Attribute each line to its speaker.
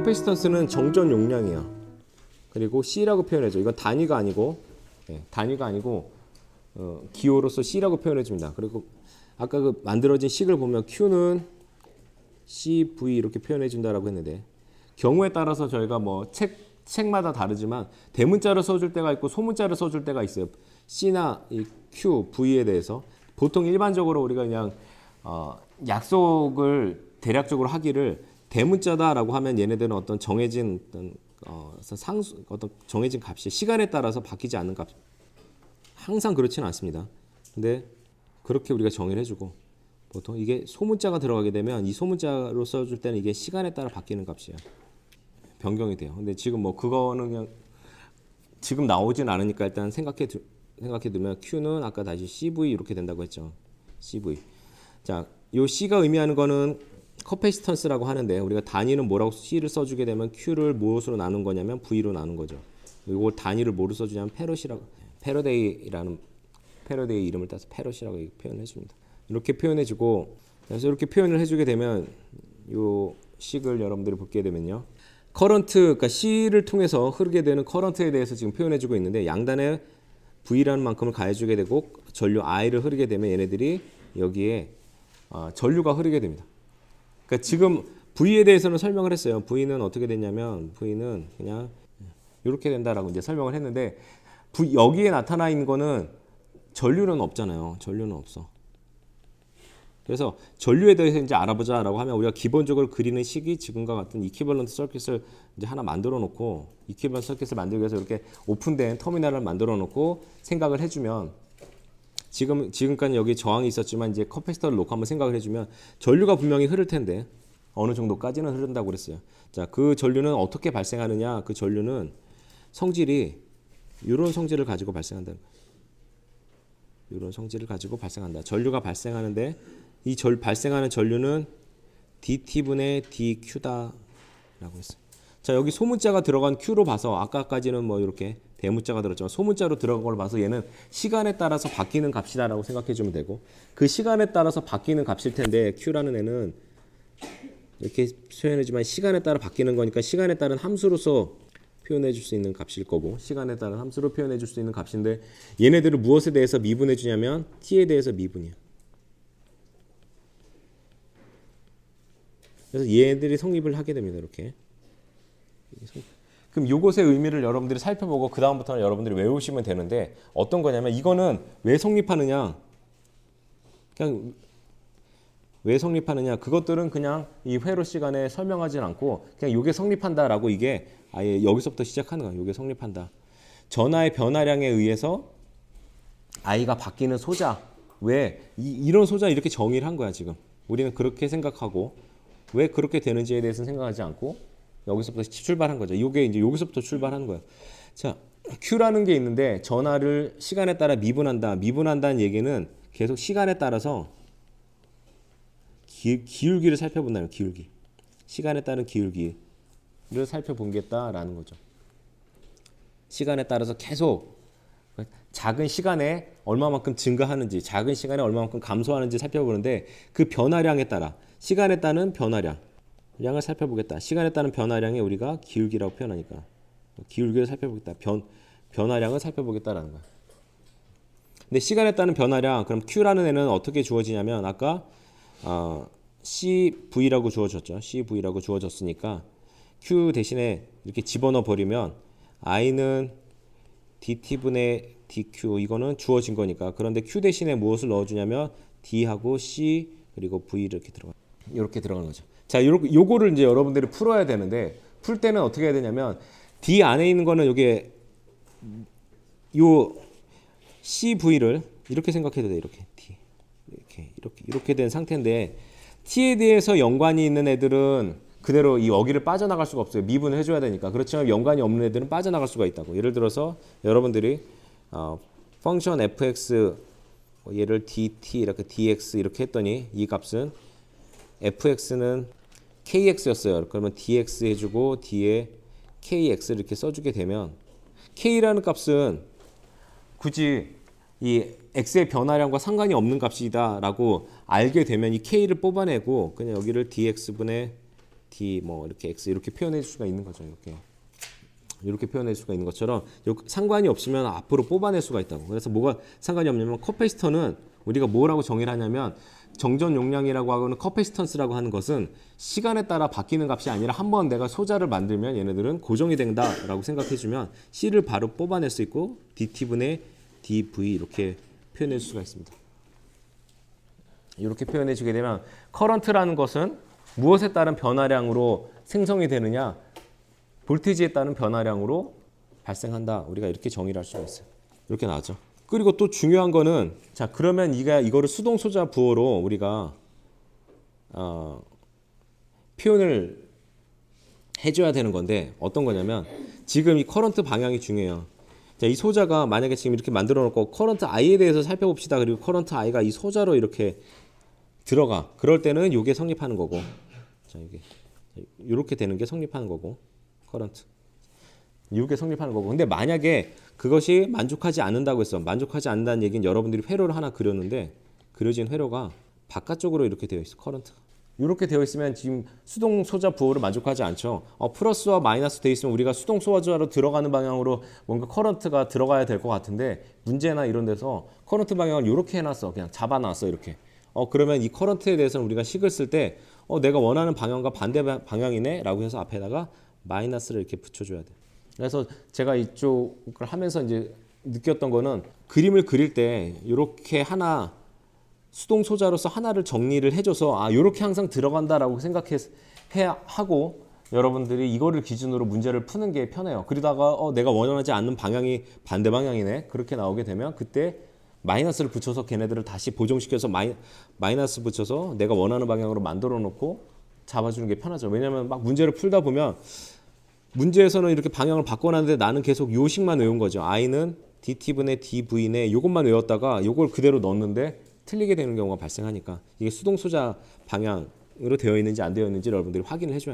Speaker 1: 커패시턴스는 정전 용량이야. 그리고 C라고 표현해줘. 이건 단위가 아니고 기호로서 C라고 표현해줍니다. 그리고 아까 그 만들어진 식을 보면 Q는 CV 이렇게 표현해준다라고 했는데 경우에 따라서 저희가 뭐 책마다 다르지만 대문자를 써줄 때가 있고 소문자를 써줄 때가 있어요. C나 이 Q, V에 대해서 보통 일반적으로 우리가 그냥 약속을 대략적으로 하기를 대문자다라고 하면 얘네들은 어떤 정해진 어떤 정해진 값이 시간에 따라서 바뀌지 않는 값. 항상 그렇지는 않습니다. 근데 그렇게 우리가 정의를 해주고 보통 이게 소문자가 들어가게 되면 이 소문자로 써줄 때는 이게 시간에 따라 바뀌는 값이야. 변경이 돼요. 근데 지금 뭐 그거는 그냥 지금 나오진 않으니까 일단 생각해 두면 Q는 아까 다시 CV 이렇게 된다고 했죠. CV. 자, 요 C가 의미하는 거는 커패시턴스라고 하는데 우리가 단위는 뭐라고 C를 써주게 되면 Q를 무엇으로 나눈 거냐면 V로 나눈 거죠. 이걸 단위를 뭐로 써주냐면 패러데이 이름을 따서 패럿이라고 표현을 해줍니다. 이렇게 표현해주고 그래서 이렇게 표현을 해주게 되면 요 식을 여러분들이 보게 되면요. 커런트, 그러니까 C를 통해서 흐르게 되는 커런트에 대해서 지금 표현해주고 있는데 양단에 V라는 만큼을 가해주게 되고 전류 I를 흐르게 되면 얘네들이 여기에 전류가 흐르게 됩니다. 그러니까 지금 V에 대해서는 설명을 했어요. V는 어떻게 됐냐면 V는 그냥 이렇게 된다라고 이제 설명을 했는데 여기에 나타나 있는 거는 전류는 없잖아요. 전류는 없어. 그래서 전류에 대해서 이제 알아보자라고 하면 우리가 기본적으로 그리는 식이 지금과 같은 이퀴벌런트 서킷을 이제 하나 만들어 놓고 이퀴벌런트 서킷을 만들기 위해서 이렇게 오픈된 터미널을 만들어 놓고 생각을 해주면 지금까지 여기 저항이 있었지만 이제 커패시터를 놓고 한번 생각을 해주면 전류가 분명히 흐를 텐데 어느 정도까지는 흐른다고 그랬어요. 자, 그 전류는 어떻게 발생하느냐? 그 전류는 성질이 이런 성질을 가지고 발생한다는 거예요. 이런 성질을 가지고 발생한다. 전류가 발생하는데 이 발생하는 전류는 dT분의 dQ다라고 했어요. 자, 여기 소문자가 들어간 Q로 봐서 아까까지는 뭐 이렇게 대문자가 들었지만 소문자로 들어간 걸 봐서 얘는 시간에 따라서 바뀌는 값이다라고 생각해 주면 되고 그 시간에 따라서 바뀌는 값일 텐데 Q라는 애는 이렇게 표현해주면 시간에 따라 바뀌는 거니까 시간에 따른 함수로서 표현해 줄 수 있는 값일 거고 시간에 따른 함수로 표현해 줄 수 있는 값인데 얘네들을 무엇에 대해서 미분해 주냐면 t에 대해서 미분이야. 그래서 얘네들이 성립을 하게 됩니다. 이렇게. 그럼 이것의 의미를 여러분들이 살펴보고 그 다음부터는 여러분들이 외우시면 되는데 어떤 거냐면 이거는 왜 성립하느냐 그냥 왜 성립하느냐 그것들은 그냥 이 회로 시간에 설명하진 않고 그냥 이게 성립한다라고 이게 아예 여기서부터 시작하는 거야. 이게 성립한다. 전하의 변화량에 의해서 I가 바뀌는 소자 왜 이런 소자 이렇게 정의를 한 거야. 지금 우리는 그렇게 생각하고 왜 그렇게 되는지에 대해서는 생각하지 않고 여기서부터 출발한 거죠. 이게 이제 여기서부터 출발하는 거예요. 자, Q라는 게 있는데 전하를 시간에 따라 미분한다. 미분한다는 얘기는 계속 시간에 따라서 기울기를 살펴본다는 기울기. 시간에 따른 기울기를 살펴보겠다라는 거죠. 시간에 따라서 계속 작은 시간에 얼마만큼 증가하는지 작은 시간에 얼마만큼 감소하는지 살펴보는데 그 변화량에 따라 시간에 따른 변화량을 살펴보겠다. 시간에 따른 변화량에 우리가 기울기라고 표현하니까 기울기를 살펴보겠다. 변화량을 살펴보겠다라는 거야. 근데 시간에 따른 변화량 그럼 Q라는 애는 어떻게 주어지냐면 아까 CV라고 주어졌죠. CV라고 주어졌으니까 Q 대신에 이렇게 집어넣어 버리면 I는 dT분의 dQ 이거는 주어진 거니까 그런데 Q 대신에 무엇을 넣어주냐면 D하고 C 그리고 V 이렇게 들어가는 거죠. 자, 요거를 이제 여러분들이 풀어야 되는데 풀 때는 어떻게 해야 되냐면 D 안에 있는 거는 요게 요 CV를 이렇게 생각해도 돼. 이렇게 D 이렇게 된 상태인데 T에 대해서 연관이 있는 애들은 그대로 이 여기를 빠져나갈 수가 없어요. 미분을 해줘야 되니까. 그렇지만 연관이 없는 애들은 빠져나갈 수가 있다고. 예를 들어서 여러분들이 펑션 fx 얘를 dt 이렇게 dx 이렇게 했더니 이 값은 fx는 kx였어요. 그러면 dx 해주고 뒤에 kx 이렇게 써주게 되면 k라는 값은 굳이 이 x의 변화량과 상관이 없는 값이다 라고 알게 되면 이 k를 뽑아내고 그냥 여기를 dx분의 dt 뭐 이렇게 x 이렇게 표현해 줄 수가 있는 거죠. 이렇게 표현할 수가 있는 것처럼 상관이 없으면 앞으로 뽑아낼 수가 있다고. 그래서 뭐가 상관이 없냐면 커패시터는 우리가 뭐라고 정의를 하냐면 정전 용량이라고 하고는 커패시턴스라고 하는 것은 시간에 따라 바뀌는 값이 아니라 한번 내가 소자를 만들면 얘네들은 고정이 된다라고 생각해주면 C를 바로 뽑아낼 수 있고 dt분의 dv 이렇게 표현할 수가 있습니다. 이렇게 표현해주게 되면 커런트라는 것은 무엇에 따른 변화량으로 생성이 되느냐? 볼티지에 따른 변화량으로 발생한다. 우리가 이렇게 정의를 할 수가 있어요. 이렇게 나왔죠. 그리고 또 중요한 거는 자 그러면 이거를 수동 소자 부호로 우리가 표현을 해줘야 되는 건데 어떤 거냐면 지금 이 커런트 방향이 중요해요. 자, 이 소자가 만약에 지금 이렇게 만들어 놓고 커런트 I에 대해서 살펴봅시다. 그리고 커런트 I가 이 소자로 이렇게 들어가. 그럴 때는 이게 성립하는 거고 자 이게 이렇게 되는 게 성립하는 거고 커런트 이렇게 성립하는 거고 근데 만약에 그것이 만족하지 않는다고 했어. 만족하지 않는다는 얘기는 여러분들이 회로를 하나 그렸는데 그려진 회로가 바깥쪽으로 이렇게 되어 있어. 커런트가 이렇게 되어 있으면 지금 수동 소자 부호를 만족하지 않죠. 플러스와 마이너스 되어 있으면 우리가 수동 소자로 들어가는 방향으로 뭔가 커런트가 들어가야 될 것 같은데 문제나 이런 데서 커런트 방향을 이렇게 해놨어. 그냥 잡아놨어 이렇게. 그러면 이 커런트에 대해서는 우리가 식을 쓸 때 내가 원하는 방향과 반대 방향이네 라고 해서 앞에다가 마이너스를 이렇게 붙여줘야 돼. 그래서 제가 이쪽을 하면서 이제 느꼈던 거는 그림을 그릴 때 이렇게 하나 수동 소자로서 하나를 정리를 해줘서 이렇게 항상 들어간다라고 생각해야 하고 여러분들이 이거를 기준으로 문제를 푸는 게 편해요. 그러다가 내가 원하지 않는 방향이 반대 방향이네 그렇게 나오게 되면 그때 마이너스를 붙여서 걔네들을 다시 보정시켜서 마이너스 붙여서 내가 원하는 방향으로 만들어 놓고 잡아주는 게 편하죠. 왜냐하면 막 문제를 풀다 보면 문제에서는 이렇게 방향을 바꿔놨는데 나는 계속 요 식만 외운 거죠. i는 dt분의 dv네 요것만 외웠다가 요걸 그대로 넣었는데 틀리게 되는 경우가 발생하니까 이게 수동 소자 방향으로 되어 있는지 안 되어 있는지 여러분들이 확인을 해줘야 돼요.